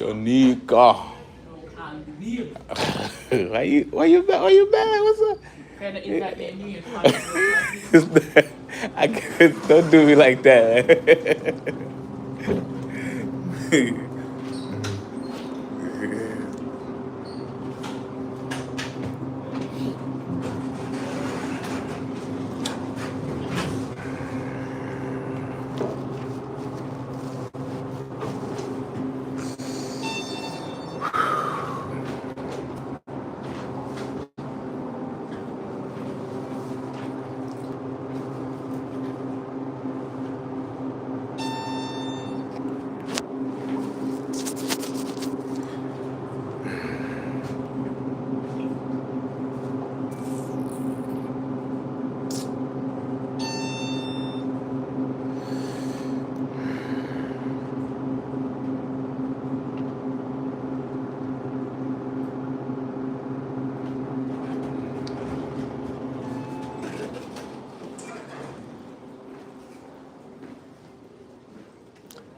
Shanika. Why you mad? What's up? I can't, don't do me like that.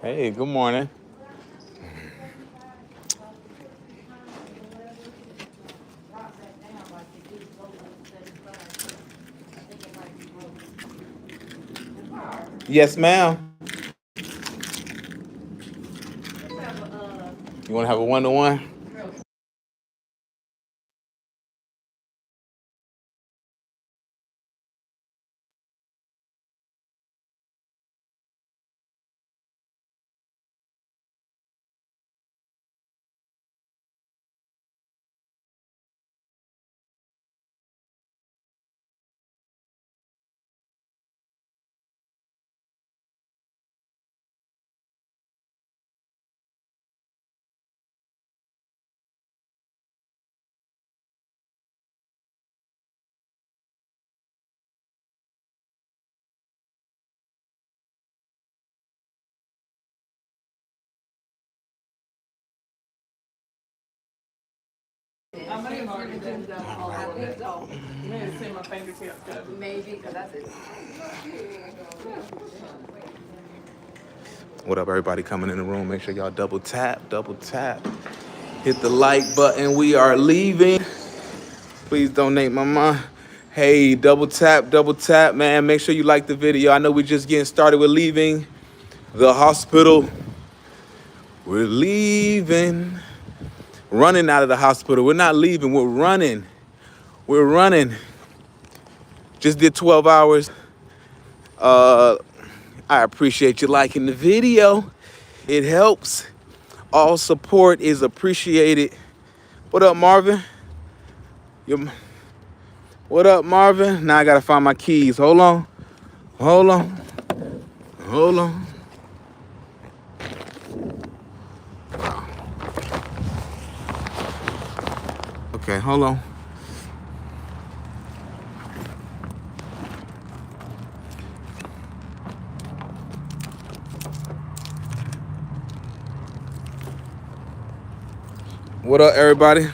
Hey, good morning. Yes, ma'am. You want to have a one-to-one? What up, everybody coming in the room? Make sure y'all double tap. Hit the like button. We are leaving. Please donate my mind. Hey, double tap, man. Make sure you like the video. I know we're just getting started. We're leaving the hospital. We're leaving. Running out of the hospital. We're not leaving. We're running. Just did 12 hours. I appreciate you liking the video. It helps. All support is appreciated. What up, Marvin? What up, Marvin? Now I gotta find my keys. Hold on. Okay, hold on. What up, everybody?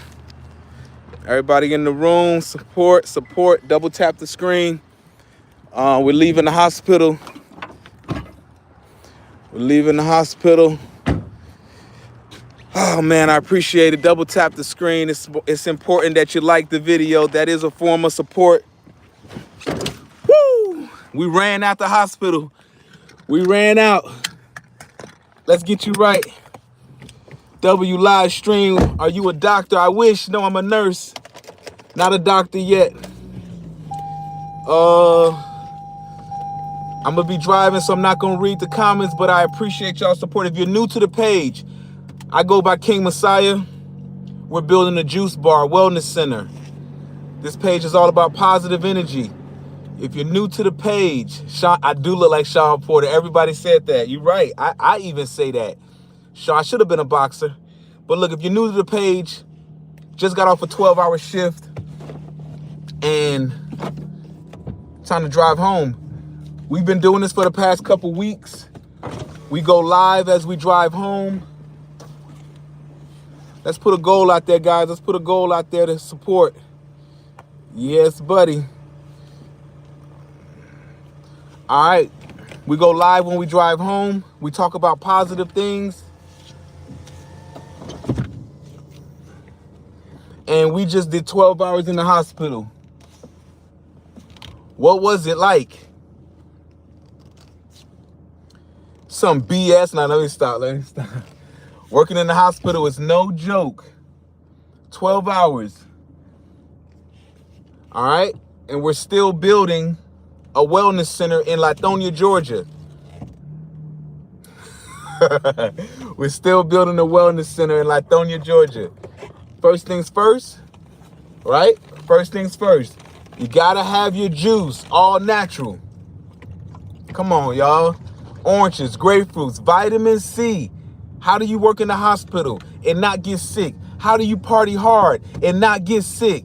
Everybody in the room, support. Double tap the screen. We're leaving the hospital. Oh man, I appreciate it. Double tap the screen. It's important that you like the video. That is a form of support. Woo! We ran out the hospital. We ran out. Let's get you right. W live stream. Are you a doctor? I wish. No, I'm a nurse. Not a doctor yet. I'm gonna be driving, so I'm not gonna read the comments, but I appreciate y'all support. If you're new to the page, I go by King Mossiah. We're building a juice bar, wellness center. This page is all about positive energy. If you're new to the page, Sean, I do look like Sean Porter. Everybody said that. You're right. I even say that. Sean, I should have been a boxer. But look, if you're new to the page, just got off a 12-hour shift and time to drive home. We've been doing this for the past couple weeks. We go live as we drive home. Let's put a goal out there, guys. Let's put a goal out there to support. Yes, buddy. All right. We go live when we drive home. We talk about positive things. and we just did 12 hours in the hospital. What was it like? Some BS. Now, let me stop. Working in the hospital is no joke. 12 hours. All right? And we're still building a wellness center in Lithonia, Georgia. We're still building a wellness center in Lithonia, Georgia. First things first, right? First things first. You gotta have your juice, all natural. Come on, y'all. Oranges, grapefruits, vitamin C. How do you work in the hospital and not get sick? How do you party hard and not get sick?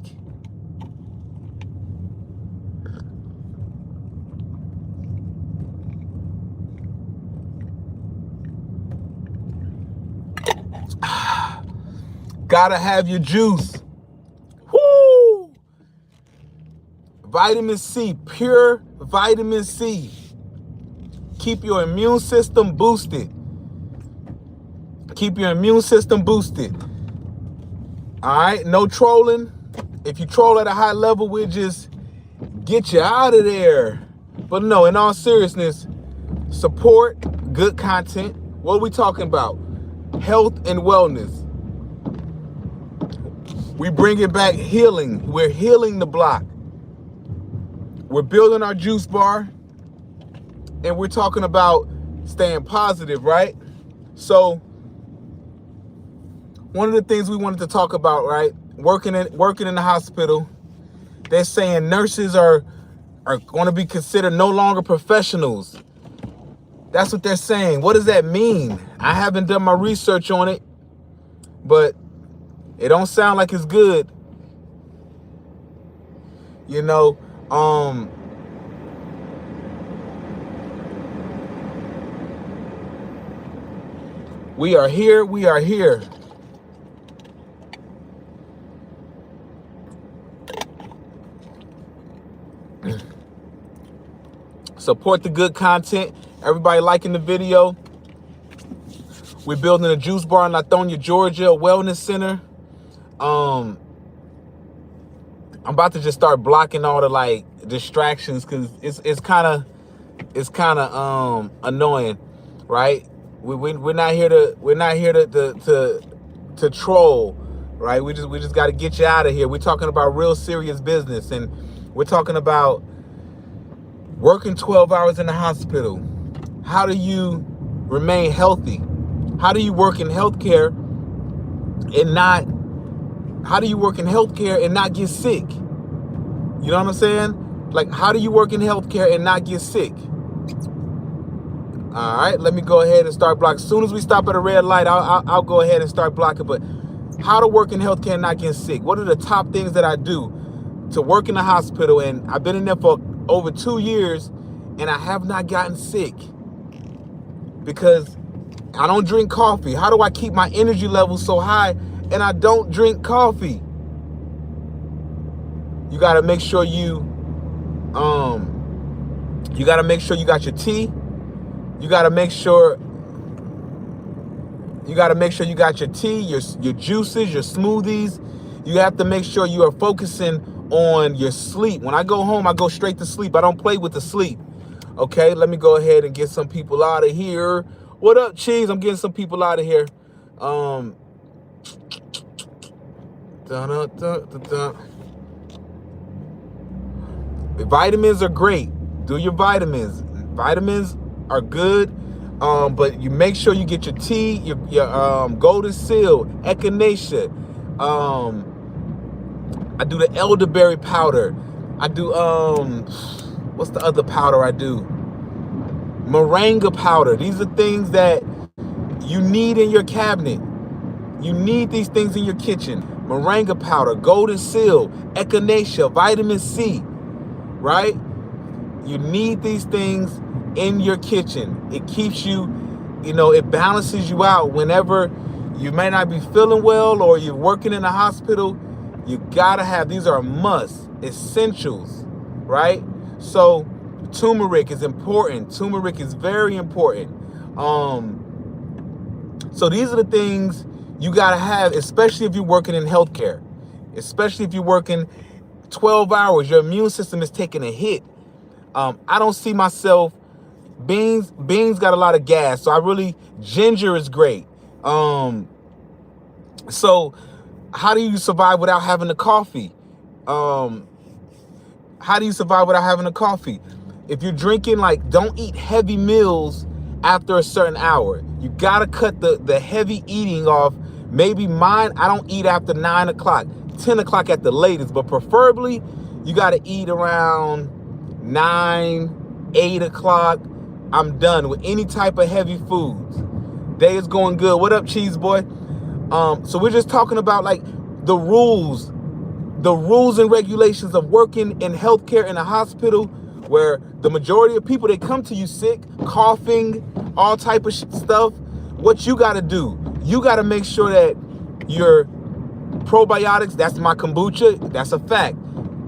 Gotta have your juice. Woo! Vitamin C, pure vitamin C. Keep your immune system boosted. Keep your immune system boosted. All right, no trolling. If you troll at a high level, we'll just get you out of there. But no, in all seriousness, support good content. What are we talking about? Health and wellness. We bringing back healing. We're healing the block. We're building our juice bar. And we're talking about staying positive, right? So one of the things we wanted to talk about, right? Working in the hospital, they're saying nurses are going to be considered no longer professionals. That's what they're saying. What does that mean? I haven't done my research on it, but it don't sound like it's good. You know, we are here. We are here. Support the good content. Everybody liking the video. We're building a juice bar in Lithonia, Georgia, a wellness center. I'm about to just start blocking all the like distractions because it's kind of annoying, right? We're not here to troll, right? We just got to get you out of here. We're talking about real serious business, and we're talking about working 12 hours in the hospital. How do you remain healthy? How do you work in healthcare and not get sick? You know what I'm saying? Like, how do you work in healthcare and not get sick? All right, let me go ahead and start blocking. As soon as we stop at a red light, I'll go ahead and start blocking. But how to work in healthcare and not get sick? What are the top things that I do to work in the hospital? And I've been in there for over 2 years, and I have not gotten sick because I don't drink coffee. How do I keep my energy levels so high and I don't drink coffee? You got to make sure you got your tea. You got to make sure you got your tea, your juices, your smoothies. You have to make sure you are focusing on your sleep. When I go home, I go straight to sleep. I don't play with the sleep. Okay, let me go ahead and get some people out of here. What up, Cheese? I'm getting some people out of here. Vitamins are great. Do your vitamins. Vitamins are good. But you make sure you get your tea, your golden seal, echinacea. I do the elderberry powder. I do what's the other powder I do? Moringa powder. These are things that you need in your cabinet. You need these things in your kitchen. Moringa powder, golden seal, echinacea, vitamin C, right? You need these things in your kitchen. It keeps you, it balances you out whenever you may not be feeling well or you're working in a hospital. You gotta have, these are must, essentials, right? So turmeric is important. Turmeric is very important. So these are the things you gotta have, especially if you're working in healthcare. especially if you're working 12 hours. Your immune system is taking a hit. I don't see myself. Beans got a lot of gas, so ginger is great. So how do you survive without having a coffee? How do you survive without having a coffee? If you're drinking, like, don't eat heavy meals after a certain hour. You gotta cut the heavy eating off. Maybe mine, I don't eat after 9 o'clock, 10 o'clock at the latest, but preferably you gotta eat around 9, 8 o'clock. I'm done with any type of heavy foods. Day is going good. What up, cheese boy? So we're just talking about, like, the rules and regulations of working in healthcare in a hospital, where the majority of people, they come to you sick, coughing, all type of stuff. What you got to do, you got to make sure that your probiotics, that's my kombucha, that's a fact.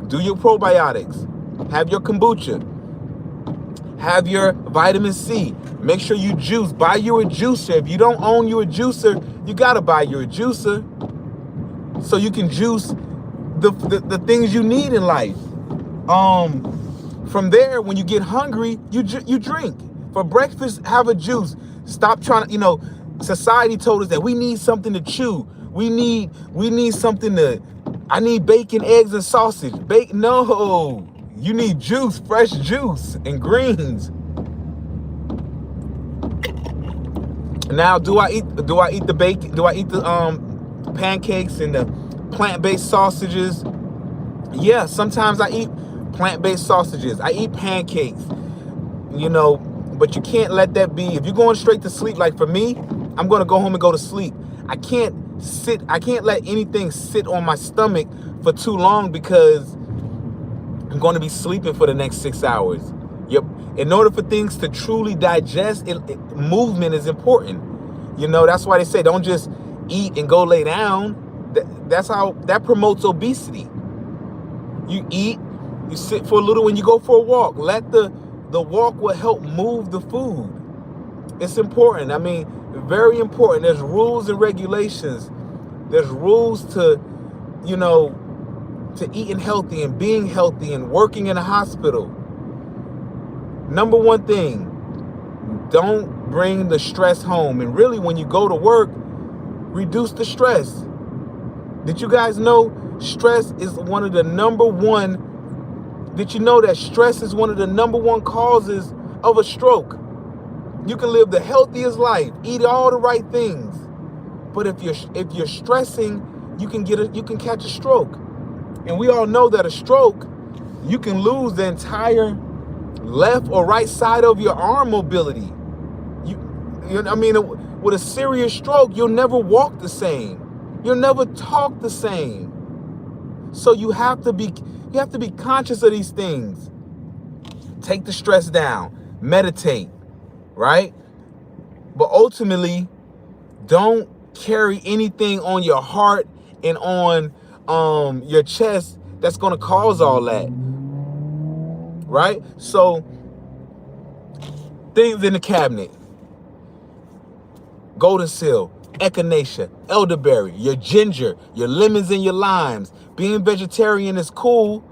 Do your probiotics. Have your kombucha. Have your vitamin C. Make sure you juice. Buy you a juicer. If you don't own you a juicer, you got to buy you a juicer so you can juice the things you need in life. From there, when you get hungry, you drink. For breakfast, have a juice. Stop trying to, society told us that we need something to chew. We need something I need bacon, eggs, and sausage. No, you need juice, fresh juice and greens. Now, do I eat the bacon? Do I eat the pancakes and the plant-based sausages? Yeah, sometimes I eat plant-based sausages. I eat pancakes, but you can't let that be. If you're going straight to sleep, like for me, I'm going to go home and go to sleep. I can't let anything sit on my stomach for too long, because I'm going to be sleeping for the next 6 hours. In order for things to truly digest, movement is important. That's why they say don't just eat and go lay down. That promotes obesity. You eat, you sit for a little, when you go for a walk. Let the walk will help move the food. It's important. I mean, very important. There's rules and regulations. There's rules to eating healthy and being healthy and working in a hospital. Number one thing, don't bring the stress home. And really, when you go to work, reduce the stress. Did you guys know stress is one of the number one? Did you know that stress is one of the number one causes of a stroke? You can live the healthiest life, eat all the right things, but if you're stressing, you can catch a stroke. And we all know that a stroke, you can lose the entire left or right side of your arm mobility. With a serious stroke, you'll never walk the same. You'll never talk the same. So you have to be conscious of these things. Take the stress down. Meditate, right? But ultimately, don't carry anything on your heart and on your chest that's going to cause all that. Right? So, things in the cabinet: golden seal, echinacea, elderberry, your ginger, your lemons and your limes. Being vegetarian is cool,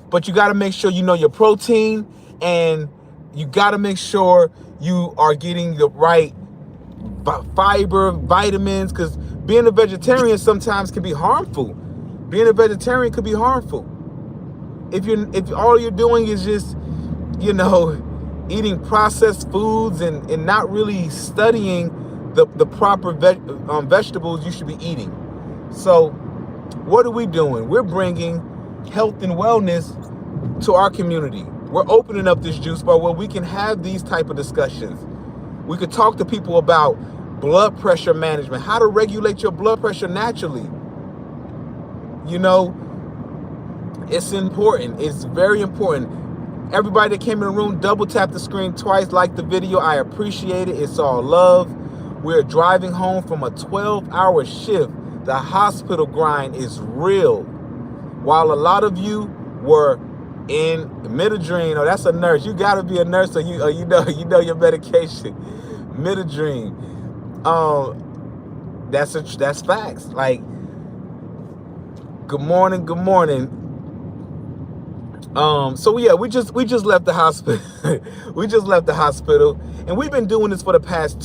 but you got to make sure you know your protein, and you got to make sure you are getting the right fiber, vitamins, because being a vegetarian sometimes can be harmful. Being a vegetarian could be harmful. If all you're doing is just, eating processed foods and not really studying the proper vegetables you should be eating. So what are we doing? We're bringing health and wellness to our community. We're opening up this juice bar where we can have these type of discussions. We could talk to people about blood pressure management, how to regulate your blood pressure naturally. It's important. It's very important. Everybody that came in the room, double tap the screen twice, like the video. I appreciate it. It's all love. We're driving home from a 12-hour shift. The hospital grind is real. While a lot of you were in Midodrine, that's a nurse. You got to be a nurse, so you know your medication. Midodrine. That's facts. Like, Good morning. Good morning. So yeah, we just left the hospital. We just left the hospital, and we've been doing this for the past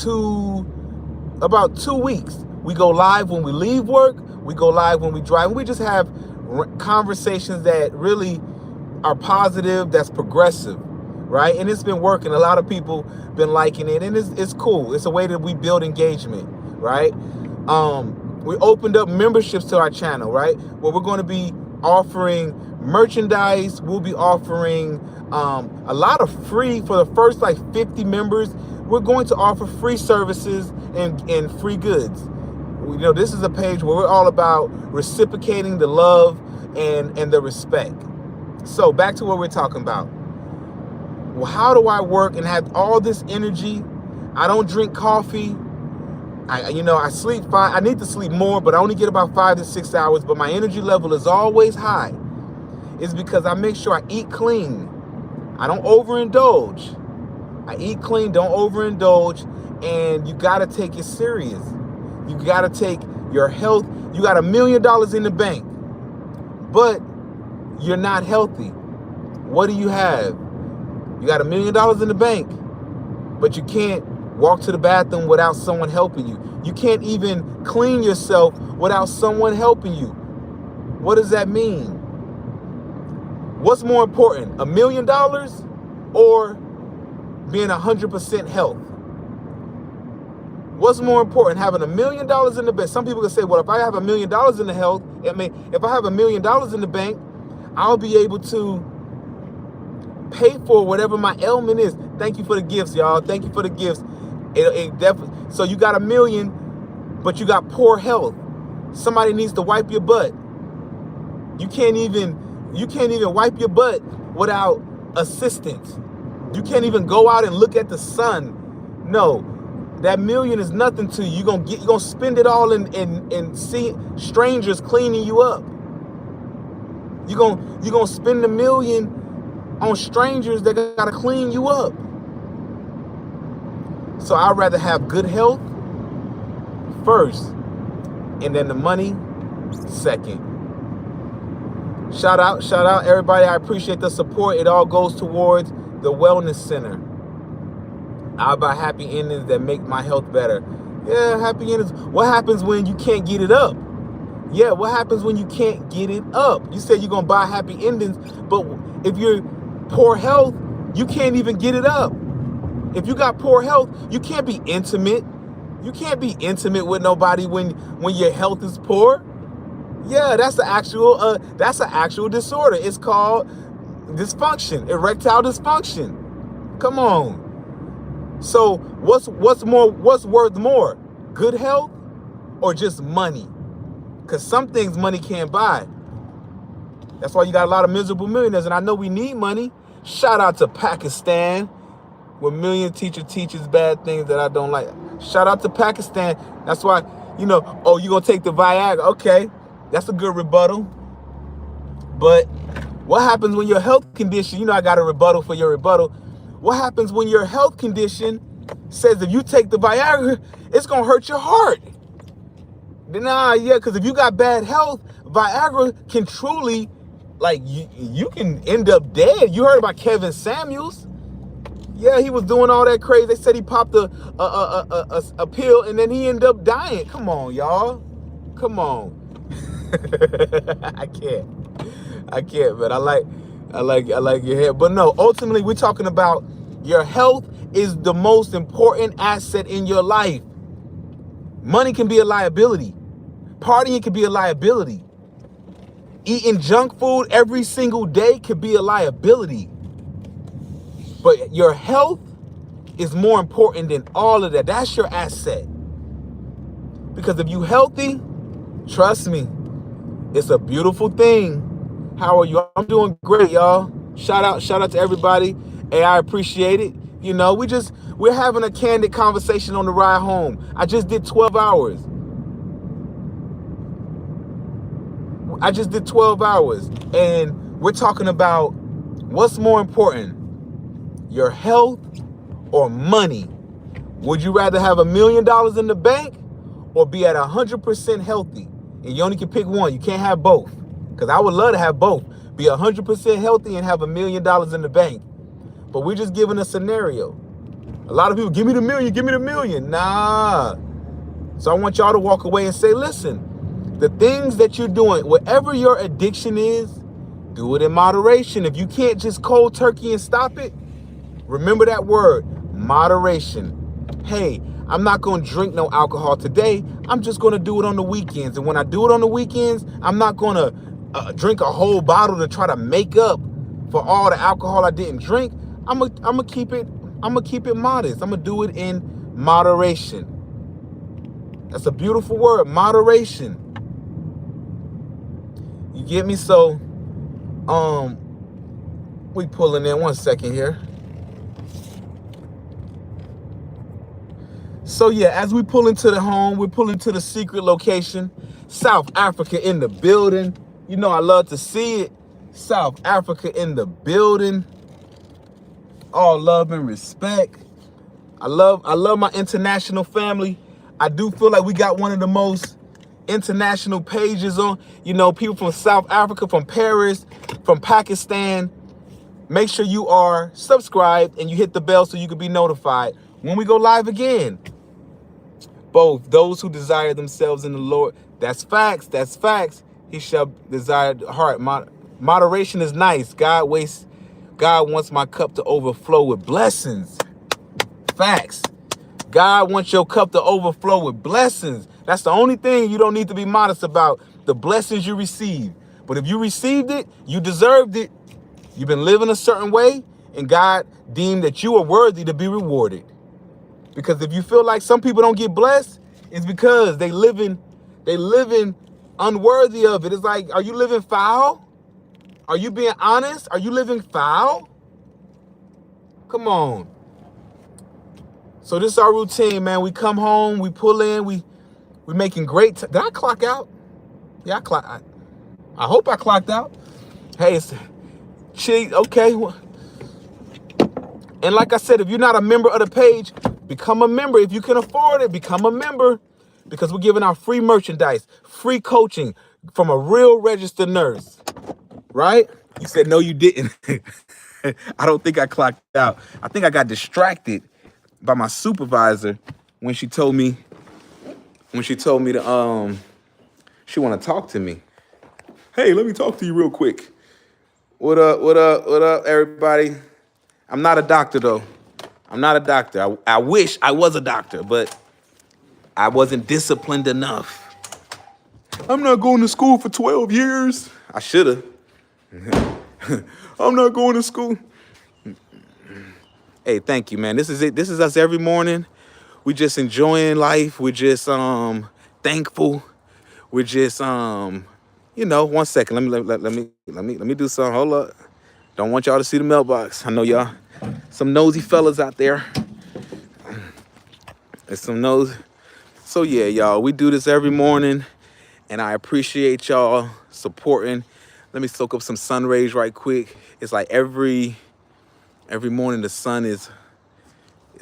about 2 weeks. We go live when we leave work. We go live when we drive. And we just have conversations that really are positive, that's progressive, right? And it's been working. A lot of people been liking it, and it's cool. It's a way that we build engagement, right? We opened up memberships to our channel, right? Where we're going to be offering merchandise. We'll be offering a lot of free for the first like 50 members. We're going to offer free services and free goods. You know, this is a page where we're all about reciprocating the love and the respect. So back to what we're talking about. Well, how do I work and have all this energy? I don't drink coffee. I sleep fine. I need to sleep more, but I only get about 5 to 6 hours. But my energy level is always high. It's because I make sure I eat clean. I don't overindulge. I eat clean, don't overindulge, and you gotta take it serious. You gotta take your health. You got $1 million in the bank, but you're not healthy. What do you have? You got $1 million in the bank, but you can't walk to the bathroom without someone helping you. You can't even clean yourself without someone helping you. What does that mean? What's more important, $1 million or being 100% health? What's more important, having $1 million in the bank? Some people can say, well, if I have $1 million in the health, if I have $1 million in the bank, I'll be able to pay for whatever my ailment is. Thank you for the gifts, y'all. Thank you for the gifts. It definitely. So you got $1 million, but you got poor health. Somebody needs to wipe your butt. You can't even wipe your butt without assistance. You can't even go out and look at the sun. No, that $1 million is nothing to you. You're gonna spend it all in see strangers cleaning you up. You're gonna spend $1 million on strangers that gotta clean you up. So I'd rather have good health first, and then the money second. Shout out everybody. I appreciate the support. It all goes towards the Wellness Center. I buy happy endings that make my health better. Yeah, happy endings. What happens when you can't get it up? Yeah, what happens when you can't get it up? You said you're going to buy happy endings, but if you're poor health, you can't even get it up. If you got poor health, you can't be intimate. You can't be intimate with nobody when your health is poor. Yeah, that's an actual disorder. It's called dysfunction, erectile dysfunction. Come on. So what's worth more? Good health or just money? Because some things money can't buy. That's why you got a lot of miserable millionaires. And I know we need money. Shout out to Pakistan, where million teacher teaches bad things that I don't like. Shout out to Pakistan. That's why, you're going to take the Viagra. Okay, that's a good rebuttal. But what happens when your health condition, I got a rebuttal for your rebuttal. What happens when your health condition says if you take the Viagra, it's going to hurt your heart? Because if you got bad health, Viagra can truly, you can end up dead. You heard about Kevin Samuels? Yeah, he was doing all that crazy. They said he popped a pill and then he ended up dying. Come on, y'all. Come on. I can't, man. I like your head. But no, ultimately we're talking about your health is the most important asset in your life. Money can be a liability. Partying can be a liability. Eating junk food every single day could be a liability. But your health is more important than all of that. That's your asset. Because if you're healthy, trust me, it's a beautiful thing. How are you? I'm doing great, y'all. Shout out to everybody. Hey, I appreciate it. We're having a candid conversation on the ride home. I just did 12 hours. And we're talking about what's more important, your health or money. Would you rather have $1 million in the bank or be at 100% healthy? And you only can pick one. You can't have both. Because I would love to have both. Be 100% healthy and have $1 million in the bank. But we're just giving a scenario. A lot of people, give me the million, give me the million. Nah. So I want y'all to walk away and say, listen, the things that you're doing, whatever your addiction is, do it in moderation. If you can't just cold turkey and stop it, remember that word, moderation. Hey, I'm not going to drink no alcohol today. I'm just going to do it on the weekends. And when I do it on the weekends, I'm not going to drink a whole bottle to try to make up for all the alcohol I didn't drink. I'm gonna keep it modest. I'm going to do it in moderation. That's a beautiful word, moderation. You get me? So, we pulling in 1 second here. So yeah, as we pull into the home, we're pulling to the secret location. South Africa in the building. You know I love to see it. South Africa in the building. All love and respect. I love my international family. I do feel like we got one of the most international pages on. You know, people from South Africa, from Paris, from Pakistan. Make sure you are subscribed and you hit the bell so you can be notified when we go live again. Both those who desire themselves in the Lord. That's facts. That's facts. He shall desire the heart. Moderation is nice. God wants my cup to overflow with blessings. Facts. God wants your cup to overflow with blessings. That's the only thing you don't need to be modest about, the blessings you receive. But if you received it, you deserved it. You've been living a certain way, and God deemed that you are worthy to be rewarded. Because if you feel like some people don't get blessed, it's because they living unworthy of it. It's like, are you living foul? Are you being honest? Are you living foul? Come on. So this is our routine, man. We come home, we pull in, we making great. Did I clock out? Yeah, I hope I clocked out. Hey, it's cheat. Okay. And like I said, if you're not a member of the page, become a member. If you can afford it, become a member, because we're giving out free merchandise, free coaching from a real registered nurse, right? You said, no, you didn't. I don't think I clocked out. I think I got distracted by my supervisor when she told me to, she want to talk to me. Hey, let me talk to you real quick. What up, everybody? I'm not a doctor, though. I'm not a doctor. I wish I was a doctor, but I wasn't disciplined enough. I'm not going to school for 12 years. I should have. I'm not going to school. Hey, thank you, man. This is it. This is us every morning. We just enjoying life. We're just thankful. We're just 1 second. Let me do something. Hold up. Don't want y'all to see the mailbox. I know y'all some nosy fellas out there. There's some nosy. So yeah, y'all, we do this every morning, and I appreciate y'all supporting. Let me soak up some sun rays right quick. It's like every morning the sun it's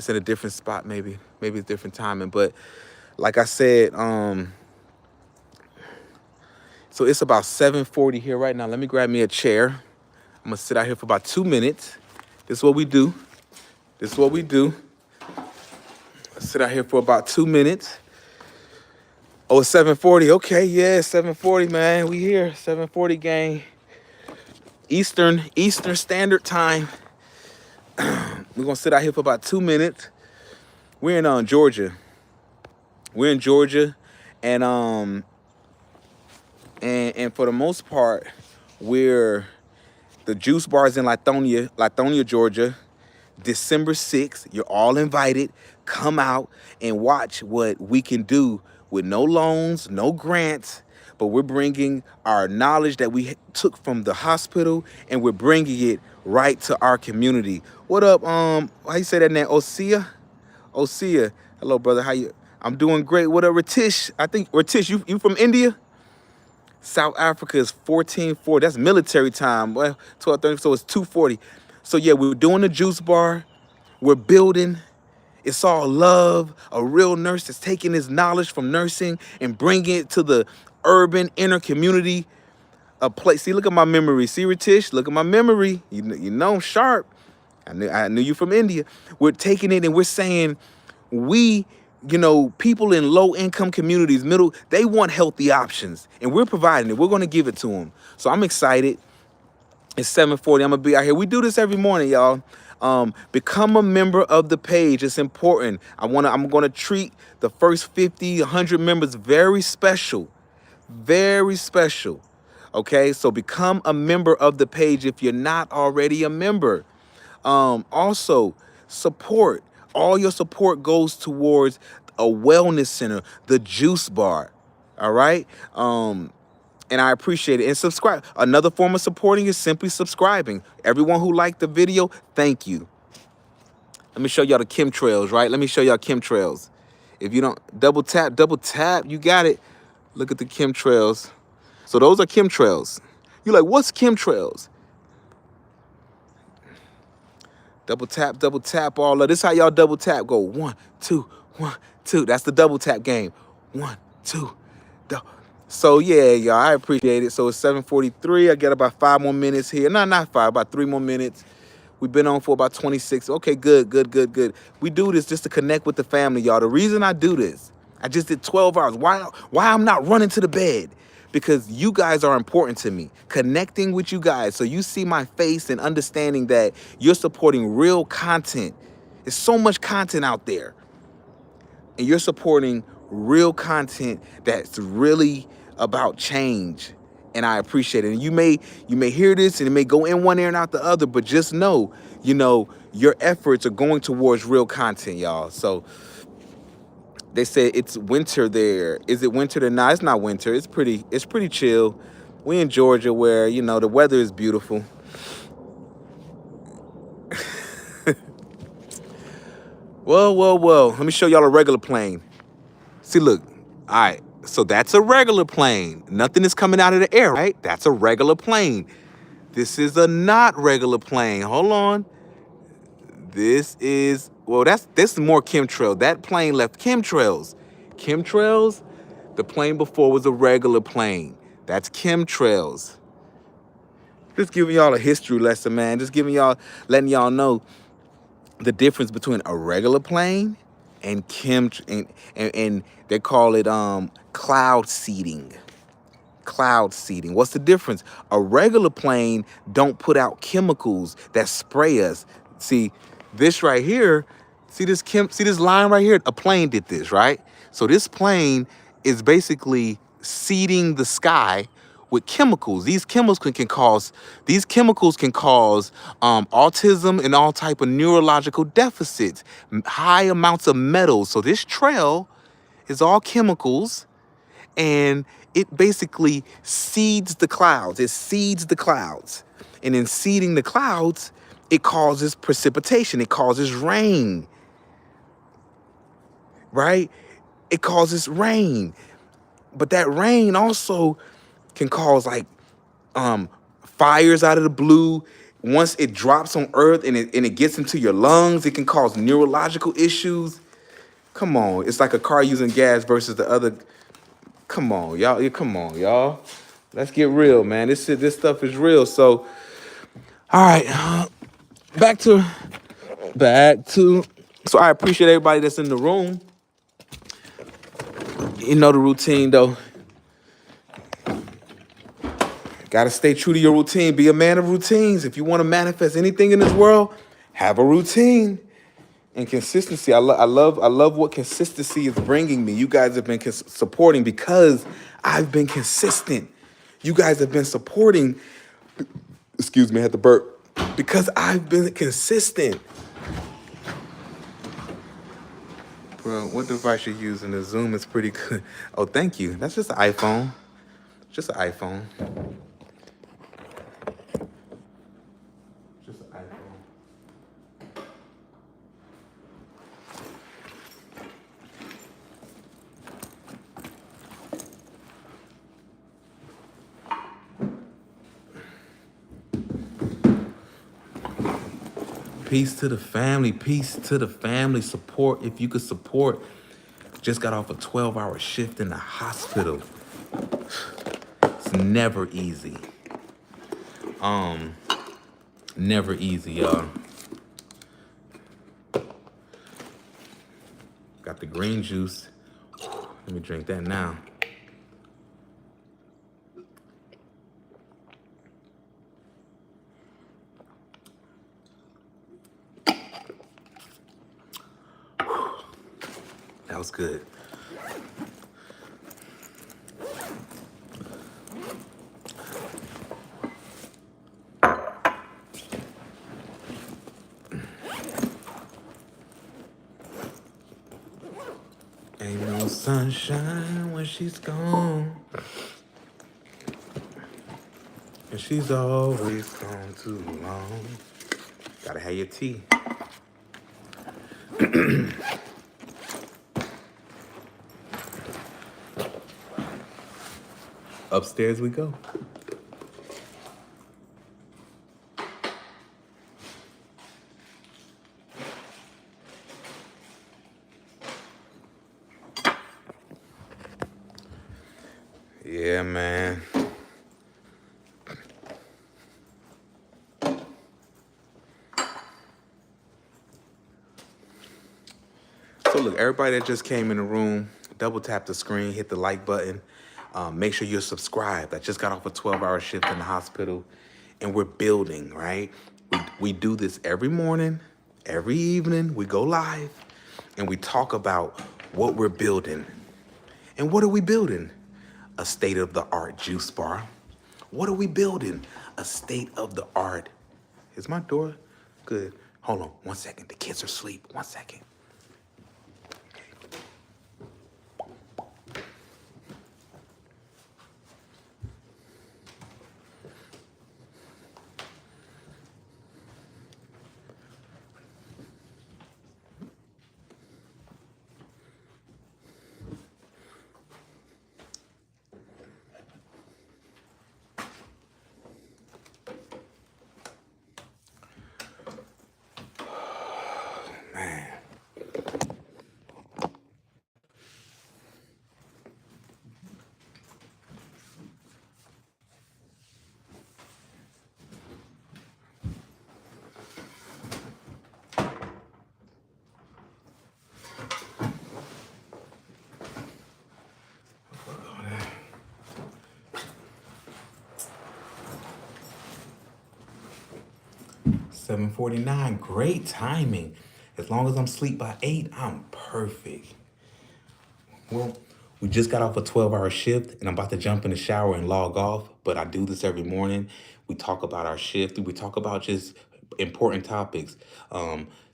in a different spot, maybe it's different timing. But like I said, so it's about 7:40 here right now. Let me grab me a chair. I'm gonna sit out here for about 2 minutes. This is what we do. Sit out here for about 2 minutes. Oh, it's 7:40. Okay, yeah, 7:40, man. We here. 7:40, gang. Eastern Standard Time. We're gonna sit out here for about 2 minutes. We're in Georgia. We're in Georgia, and for the most part, the juice bar is in Lithonia, Georgia. December 6th. You're all invited. Come out and watch what we can do with no loans, no grants, but we're bringing our knowledge that we took from the hospital, and we're bringing it right to our community. What up? How you say that name? Mossiah? Hello, brother. How you? I'm doing great. What up, Ratish? I think Ratish, you from India? South Africa is 14:40. That's military time. Well, 12:30, so it's 2:40. So yeah, we're doing the juice bar. We're building. It's all love. A real nurse that's taking his knowledge from nursing and bringing it to the urban inner community a place. See, look at my memory. See, Ritish, look at my memory. You know I'm sharp. I knew you from India. We're taking it and we're saying we, people in low income communities, they want healthy options, and we're providing it. We're going to give it to them. So I'm excited. It's 7:40. I'm gonna be out here. We do this every morning, y'all. Become a member of the page. It's important. I'm gonna treat the first 50, 100 members very special. Very special. Okay, so become a member of the page if you're not already a member. Also, support. All your support goes towards a wellness center, the juice bar. All right. And I appreciate it. And subscribe. Another form of supporting is simply subscribing. Everyone who liked the video, thank you. Let me show y'all the chemtrails, right? Let me show y'all chemtrails. If you don't, double tap, you got it. Look at the chemtrails. So those are chemtrails. You're like, what's chemtrails? Double tap all of this. How y'all double tap go? 1, 2, 1, 2. That's the double tap game. 1, 2. So yeah, y'all, I appreciate it. So it's 7:43. I got about 5 more minutes here. No, not 5, about 3 more minutes. We've been on for about 26. Okay, good. We do this just to connect with the family, y'all. The reason I do this, I just did 12 hours. Why I'm not running to the bed? Because you guys are important to me. Connecting with you guys so you see my face and understanding that you're supporting real content. There's so much content out there. And you're supporting real content that's really about change. And I appreciate it. And you may hear this and it may go in one ear and out the other, but just know, your efforts are going towards real content, y'all. So they say it's winter there. Is it winter there? Nah, it's not winter. It's pretty chill. We in Georgia where, the weather is beautiful. Well. Let me show y'all a regular plane. See, look. All right. So that's a regular plane. Nothing is coming out of the air, right? That's a regular plane. This is a not regular plane. Hold on. This is more chemtrail. That plane left chemtrails. Chemtrails, the plane before was a regular plane. That's chemtrails. Just giving y'all a history lesson, man. Just letting y'all know the difference between a regular plane and and they call it cloud seeding. Cloud seeding. What's the difference? A regular plane don't put out chemicals that spray us. See this right here. See this line right here. A plane did this, right? So this plane is basically seeding the sky with chemicals. These chemicals can cause autism and all type of neurological deficits, high amounts of metals. So this trail is all chemicals, and it basically seeds the clouds. It seeds the clouds. And in seeding the clouds, it causes precipitation. It causes rain. Right? It causes rain. But that rain also can cause fires out of the blue. Once it drops on Earth and it gets into your lungs, it can cause neurological issues. Come on. It's like a car using gas versus the other. Come on, y'all. Let's get real, man. This stuff is real. So, all right, back to. So I appreciate everybody that's in the room. You know the routine, though. Got to stay true to your routine. Be a man of routines. If you want to manifest anything in this world, have a routine. And consistency. I love what consistency is bringing me. You guys have been supporting because I've been consistent. You guys have been supporting. Excuse me, I had to burp. Because I've been consistent. Bro, what device you're using? The Zoom is pretty good. Oh, thank you. That's just an iPhone. Just an iPhone. Just an iPhone. Peace to the family. Peace to the family. Support if you could support. Just got off a 12-hour shift in the hospital. It's never easy. Never easy, y'all. Got the green juice. Let me drink that now. That was good. Ain't no sunshine when she's gone. And she's always gone too long. Gotta have your tea. Upstairs we go. Yeah, man. So look, everybody that just came in the room, double tap the screen, hit the like button. Make sure you're subscribed. I just got off a 12-hour shift in the hospital, and we're building, right? We do this every morning, every evening. We go live, and we talk about what we're building. And what are we building? A state-of-the-art juice bar. What are we building? A state-of-the-art. Is my door good? Hold on 1 second. The kids are asleep. 1 second. 7:49, great timing. As long as I'm asleep by 8, I'm perfect. Well, we just got off a 12-hour shift, and I'm about to jump in the shower and log off, but I do this every morning. We talk about our shift. We talk about just important topics.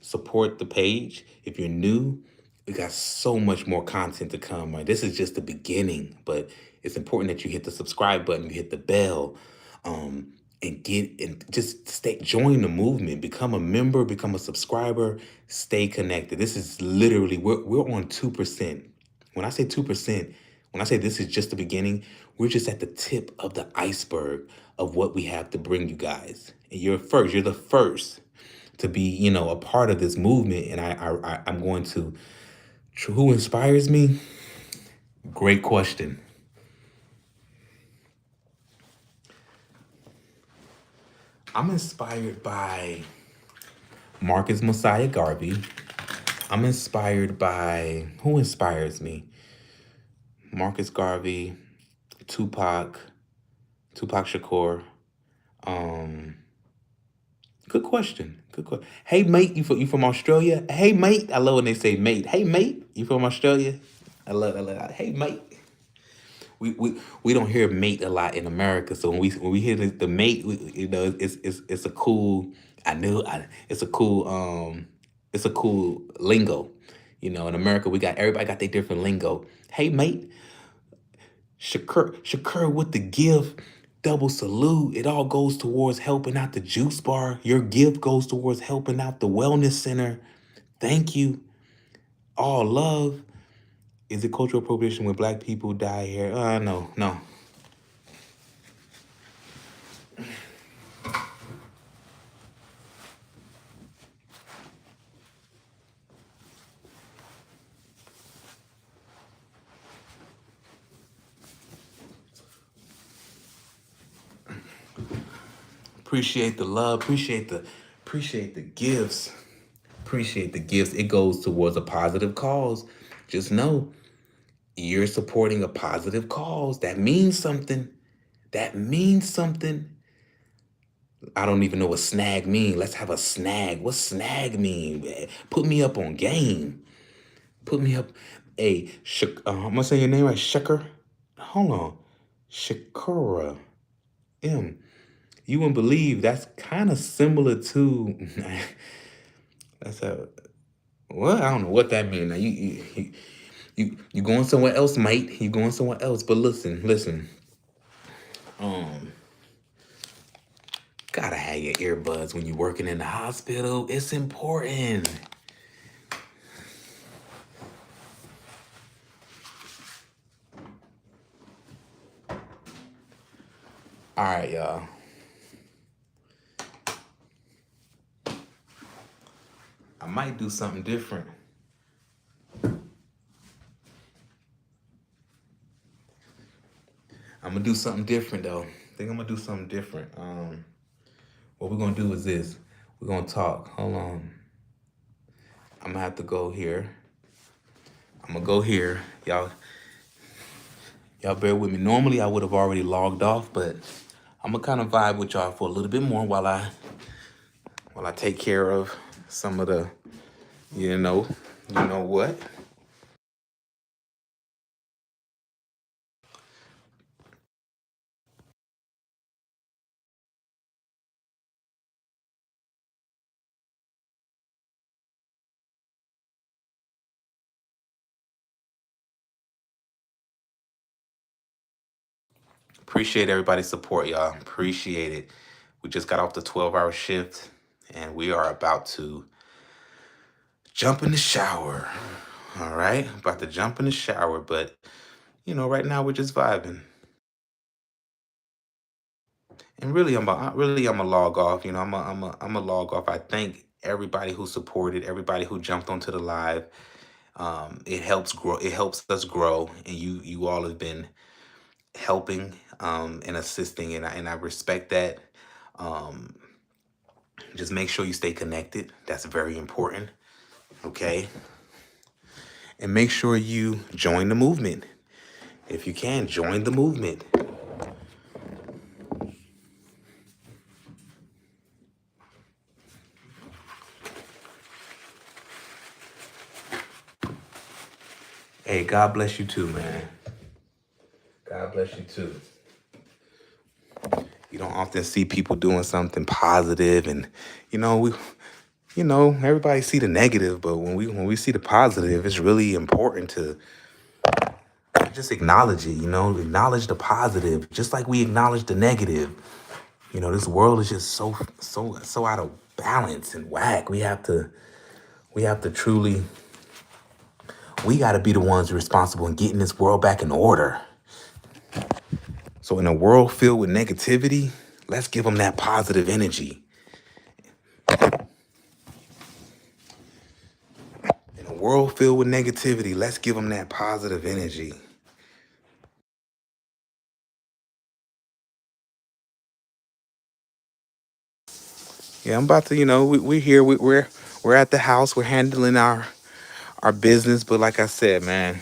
Support the page. If you're new, we got so much more content to come. Right? This is just the beginning, but it's important that you hit the subscribe button, you hit the bell, and just join the movement, become a member, become a subscriber, stay connected. This is literally, we're on 2%. When I say 2%, when I say this is just the beginning, we're just at the tip of the iceberg of what we have to bring you guys. And you're the first to be, a part of this movement. And I'm going to, who inspires me? Great question. I'm inspired by Marcus Mossiah Garvey. I'm inspired by, who inspires me? Marcus Garvey, Tupac Shakur. Good question. Good question. Hey mate, you from Australia? Hey mate, I love when they say mate. Hey mate, you from Australia? I love that. Hey mate. We don't hear mate a lot in America, so when we hear the mate, it's a cool. It's a cool lingo. In America everybody got their different lingo. Hey mate, Shakur with the gift, double salute. It all goes towards helping out the juice bar. Your gift goes towards helping out the wellness center. Thank you. All love. Is it cultural appropriation when black people dye hair? No. Appreciate the love. Appreciate the gifts. Appreciate the gifts. It goes towards a positive cause. Just know you're supporting a positive cause. That means something. That means something. I don't even know what snag mean. Let's have a snag. What snag mean? Man? Put me up on game. Put me up. Hey, I'm gonna say your name right. Shakur. Hold on. Shakura. M. You wouldn't believe that's kind of similar to. That's a what? I don't know what that means. Now you going somewhere else, mate. You going somewhere else. But listen. Um, gotta have your earbuds when you're working in the hospital. It's important. All right, y'all. I might do something different. I'm gonna do something different though. I think I'm gonna do something different. What we're gonna do is this. We're gonna talk. Hold on. I'm gonna have to go here. I'm gonna go here. Y'all bear with me. Normally I would have already logged off, but I'm gonna kind of vibe with y'all for a little bit more while I take care of some of the, you know what. Appreciate everybody's support, y'all. Appreciate it. We just got off the 12-hour shift and we are about to jump in the shower. All right, about to jump in the shower, but right now we're just vibing. And really, I'm a log off. I'm a log off. I thank everybody who supported, everybody who jumped onto the live. It helps grow. It helps us grow, and you all have been helping and assisting, and I respect that. Um, just make sure you stay connected. That's very important. Okay, and make sure you join the movement. If you can, join the movement. Hey, God bless you too, man. God bless you too. You don't often see people doing something positive, and we, everybody see the negative, but when we see the positive, it's really important to just acknowledge it. Acknowledge the positive, just like we acknowledge the negative. This world is just so out of balance and whack. We have to truly, we got to be the ones responsible in getting this world back in order. So in a world filled with negativity, let's give them that positive energy. In a world filled with negativity, let's give them that positive energy. Yeah, I'm about to, we're here. We're at the house. We're handling our business. But like I said, man,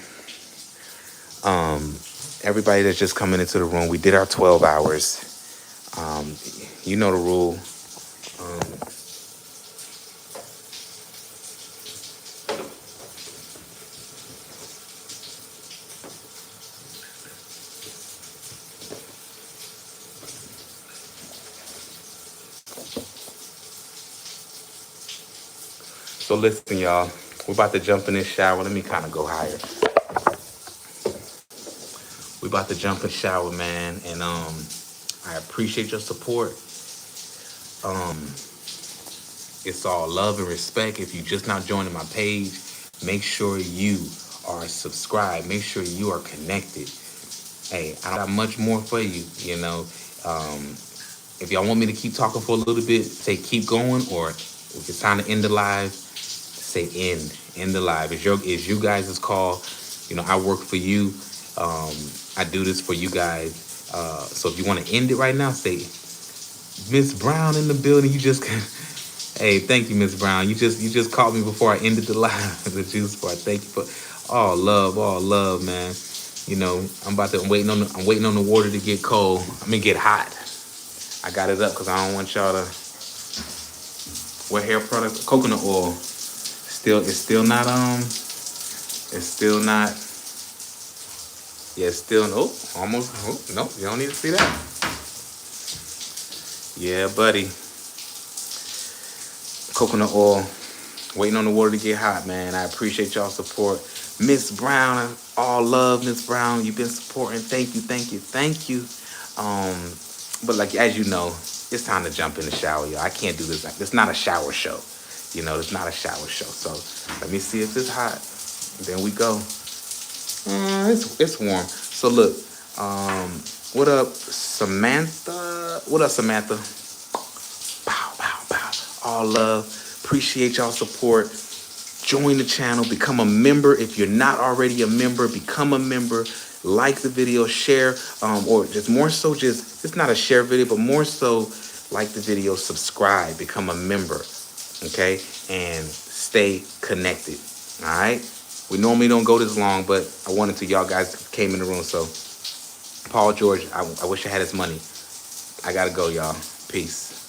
everybody that's just coming into the room, we did our 12 hours. You know the rule. So listen, y'all, we're about to jump in this shower. Let me kind of go higher. We're about to jump in the shower, man. And I appreciate your support. It's all love and respect. If you're just not joining my page, make sure you are subscribed. Make sure you are connected. Hey, I got much more for you, If y'all want me to keep talking for a little bit, say keep going, or if it's time to end the live, say end the live. It's you guys' call. I work for you. I do this for you guys. So if you want to end it right now, say Miss Brown in the building. You just hey, thank you, Miss Brown. You just called me before I ended the live. The juice bar. Thank you for all love, man. You know, I'm waiting on the water to get cold. Get hot. I got it up because I don't want y'all to wear hair products. Coconut oil. It's still not it's still not. Yeah, it's still almost. Oh, no, you don't need to see that. Yeah, buddy. Coconut oil. Waiting on the water to get hot, man. I appreciate y'all support. Miss Brown, all love, Miss Brown. You've been supporting. Thank you, thank you, thank you. But like as you know, it's time to jump in the shower, y'all. I can't do this. It's not a shower show. You know, it's not a shower show. So let me see if it's hot. Then we go. It's warm. So look, what up, Samantha? What up, Samantha? Pow, pow, pow. All love. Appreciate y'all support. Join the channel. Become a member. If you're not already a member, become a member. Like the video, share, or just more so, it's not a share video, but more so like the video, subscribe, become a member, okay? And stay connected, all right? We normally don't go this long, but I wanted to. Y'all guys came in the room, so Paul George, I wish I had his money. I gotta go, y'all. Peace.